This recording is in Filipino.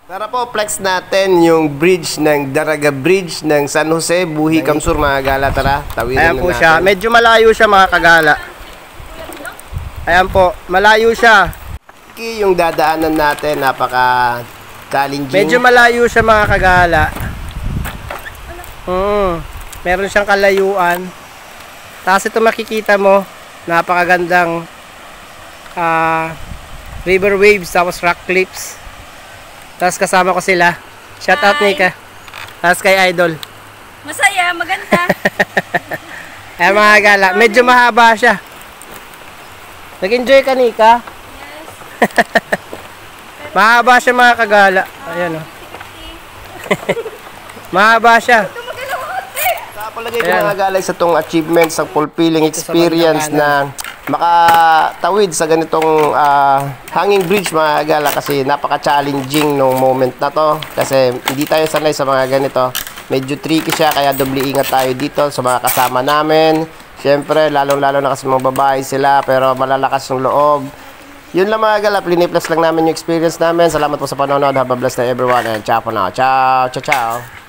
Tara po, flex natin yung bridge ng Daraga Bridge ng San Jose, Buhi, Kamsur, mga gala. Tara, tawirin Ayan po natin. siya. Medyo malayo siya, mga kagala. Ayan po, malayo siya. Yung dadaanan natin, napaka-challenging. Medyo malayo siya, mga kagala. Meron siyang kalayuan. Tapos ito makikita mo, napakagandang river waves, tapos rock cliffs. Tapos kasama ko sila. Shout out, Nika. Tapos kay Idol. Masaya, maganda. Ayan, mga gala. Medyo mahaba siya. Nag-enjoy ka, Nika? Yes. Mahaba siya, mga kagala. Ayan, o. Mahaba siya. Palagay ko, mga galay, sa itong achievements, sa fulfilling experience na makatawid sa ganitong hanging bridge, mga gala, kasi napaka-challenging nung moment na to, kasi hindi tayo sanay sa mga ganito. Medyo tricky siya, kaya doble ingat tayo dito sa mga kasama namin. Siyempre, lalong-lalo na kasi mga babae sila, pero malalakas yung loob. Yun lang, mga gala, pliniplus lang namin yung experience namin. Salamat po sa panonood. Have a blessed day, everyone, and ciao for now. Ciao, ciao, ciao.